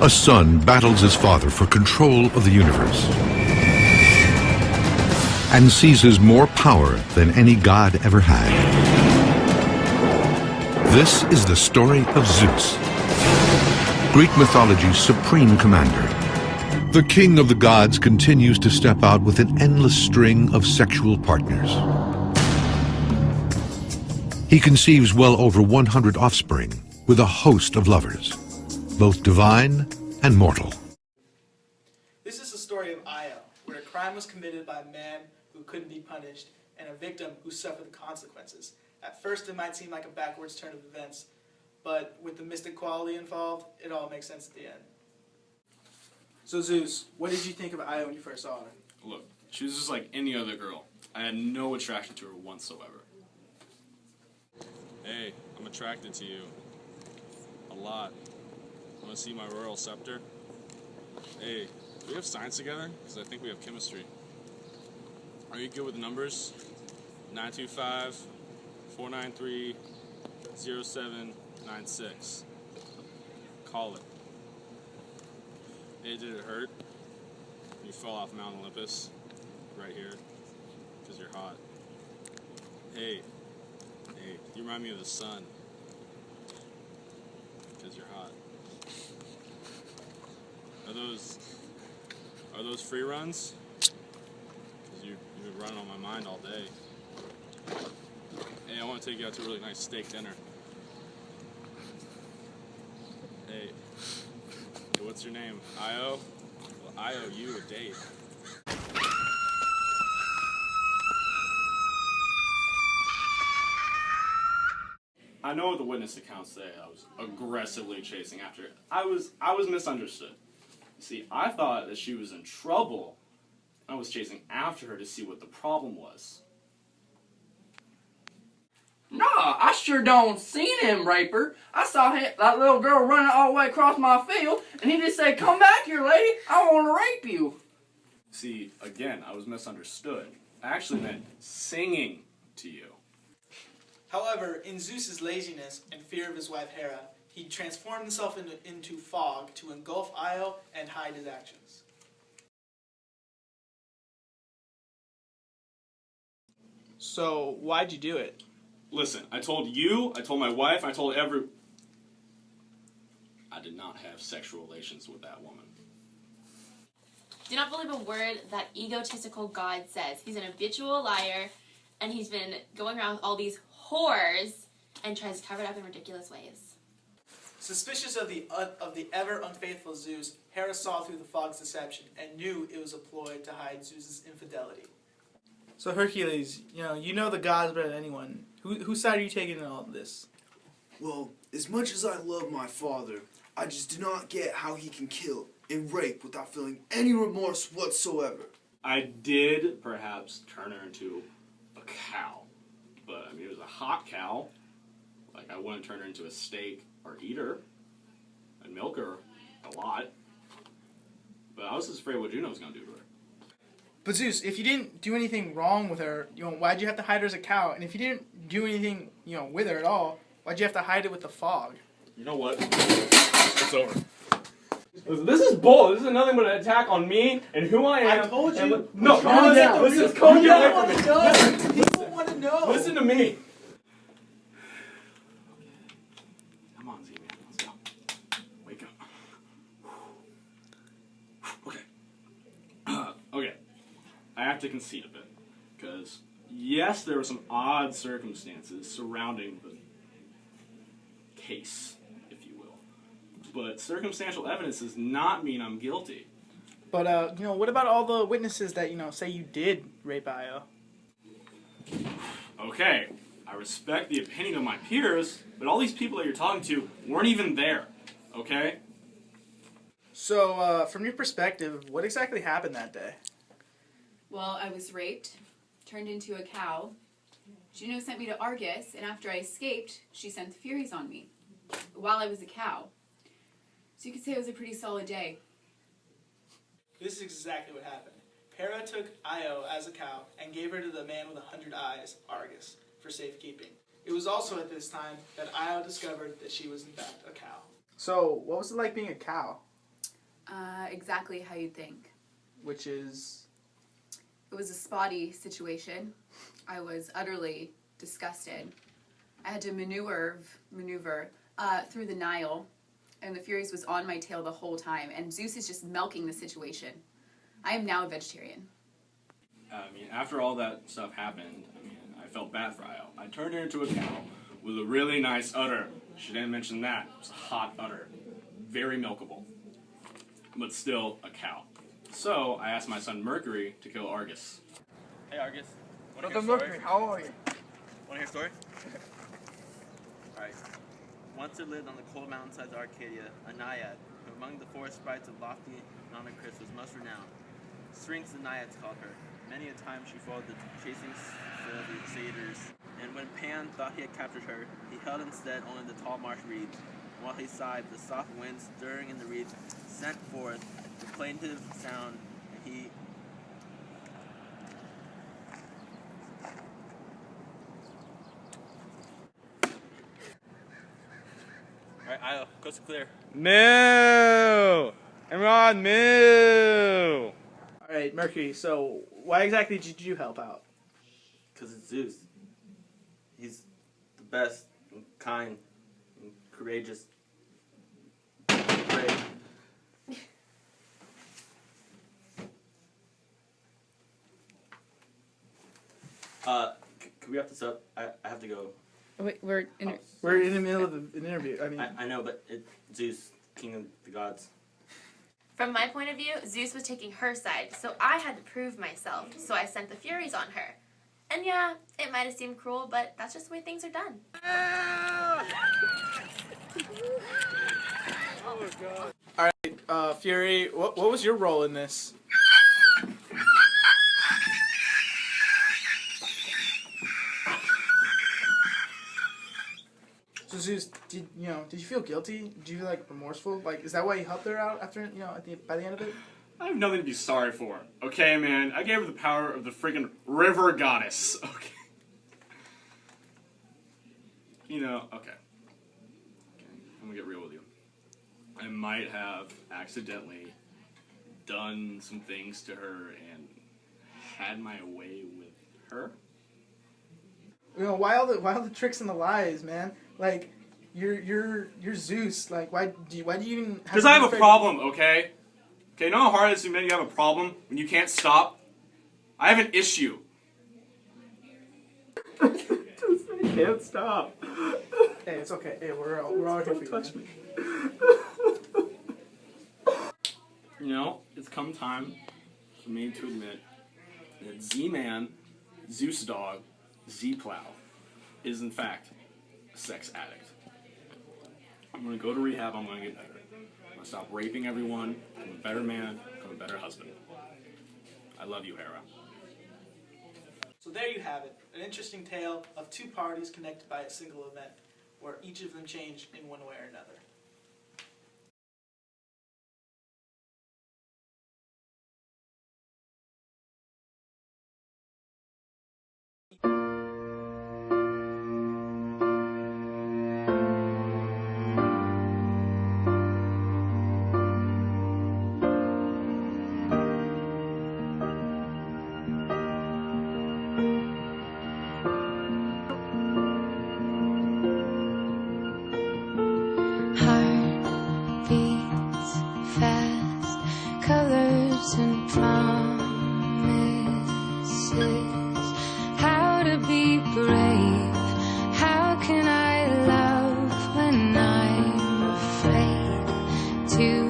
A son battles his father for control of the universe and seizes more power than any god ever had. This is the story of Zeus, Greek mythology's supreme commander. The king of the gods continues to step out with an endless string of sexual partners. He conceives well over 100 offspring with a host of lovers, both divine and mortal. This is the story of Io, where a crime was committed by a man who couldn't be punished and a victim who suffered the consequences. At first it might seem like a backwards turn of events, but with the mystic quality involved, it all makes sense at the end. So Zeus, what did you think of Io when you first saw her? Look, she was just like any other girl. I had no attraction to her whatsoever. Hey, I'm attracted to you. A lot. Want to see my royal scepter? Hey, do we have science together? Because I think we have chemistry. Are you good with numbers? 925-493-0796. Call it. Hey, did it hurt? You fell off Mount Olympus? Right here? Because you're hot. Hey, you remind me of the sun. Because you're hot. Are those free runs? Because you've been running on my mind all day. Hey, I want to take you out to a really nice steak dinner. Hey, what's your name? Io? Well, I owe you a date. I know what the witness accounts say. I was aggressively chasing after it. I was misunderstood. See, I thought that she was in trouble. I was chasing after her to see what the problem was. Nah, I sure don't seen him rape her. I saw that little girl running all the way across my field, and he just said, "Come back here, lady. I want to rape you." See, again, I was misunderstood. I actually meant singing to you. However, in Zeus's laziness and fear of his wife Hera, he transformed himself into fog to engulf Io and hide his actions. So, why'd you do it? Listen, I told you, I told my wife, I told I did not have sexual relations with that woman. Do not believe a word that egotistical God says. He's an habitual liar, and he's been going around with all these whores and tries to cover it up in ridiculous ways. Suspicious of the ever unfaithful Zeus, Hera saw through the fog's deception and knew it was a ploy to hide Zeus's infidelity. So Hercules, you know the gods better than anyone. Whose side are you taking in all of this? Well, as much as I love my father, I just do not get how he can kill and rape without feeling any remorse whatsoever. I did perhaps turn her into a cow, but I mean it was a hot cow. Like I wouldn't turn her into a steak or eat her. I'd milk her a lot. But I was just afraid what Juno was gonna do to her. But Zeus, if you didn't do anything wrong with her, why'd you have to hide her as a cow? And if you didn't do anything, with her at all, why'd you have to hide it with the fog? You know what? It's over. Listen, this is bull. This is nothing but an attack on me and who I am. I told you. No, calm down. Listen, calm down. People want to know. Listen to me. Come on, Z-Man. Let's go. Wake up. Okay. Okay. I have to concede a bit. Because, yes, there were some odd circumstances surrounding the case, if you will. But circumstantial evidence does not mean I'm guilty. But, what about all the witnesses that, say you did rape Io? Okay, I respect the opinion of my peers, but all these people that you're talking to weren't even there, okay? So, from your perspective, what exactly happened that day? Well, I was raped, turned into a cow. Juno sent me to Argus, and after I escaped, she sent the Furies on me, while I was a cow. So you could say it was a pretty solid day. This is exactly what happened. Hera took Io as a cow and gave her to the man with 100 eyes, Argus, for safekeeping. It was also at this time that Io discovered that she was in fact a cow. So, what was it like being a cow? Exactly how you'd think. Which is... It was a spotty situation. I was utterly disgusted. I had to maneuver through the Nile, and the Furies was on my tail the whole time, and Zeus is just milking the situation. I am now a vegetarian. I mean, after all that stuff happened, I felt bad for Io. I turned her into a cow with a really nice udder. She didn't mention that. It was a hot udder. Very milkable. But still a cow. So, I asked my son Mercury to kill Argus. Hey Argus, Brother Mercury, how are you? Wanna hear a story? Alright. Once there lived on the cold mountainsides of Arcadia a naiad, who among the forest sprites of lofty Nonacris was most renowned. Syrinx the naiads called her. Many a time she followed the chasing satyrs, and when Pan thought he had captured her, he held instead only the tall marsh reeds. And while he sighed, the soft wind stirring in the reeds sent forth the plaintive sound, and he... Alright, Io, coast clear. Moo! Everyone, moo! Alright, Mercury, so why exactly did you help out? Because it's Zeus. He's the best, and kind, and courageous. Brave. Can we wrap this up? I have to go. Wait, we're in. We're in the middle of an interview. I know, but it's Zeus, king of the gods. From my point of view, Zeus was taking her side, so I had to prove myself. So I sent the Furies on her. And yeah, it might have seemed cruel, but that's just the way things are done. Oh god. Alright, Fury, what was your role in this? So Zeus, did you feel guilty? Did you feel like remorseful? Like, is that why you helped her out after, by the end of it? I have nothing to be sorry for. Okay, man? I gave her the power of the freaking river goddess. Okay. Okay. I'm gonna get real with you. I might have accidentally done some things to her and had my way with her. Why all the tricks and the lies, man? Like, you're Zeus. Like, why do you even? Because I have a problem, okay? Okay, you know how hard it is to admit you have a problem when you can't stop? I have an issue. I can't stop. Hey, it's okay. Hey, we're all here for you. Touch me. It's come time for me to admit that Z-Man, Zeus Dog, Z-Plow is in fact a sex addict. I'm gonna go to rehab, I'm gonna get better. I'm gonna stop raping everyone, become a better man, become a better husband. I love you, Hera. So there you have it. An interesting tale of two parties connected by a single event, where each of them changed in one way or another. Heart beats fast, colors and promises. How to be brave? How can I love when I'm afraid to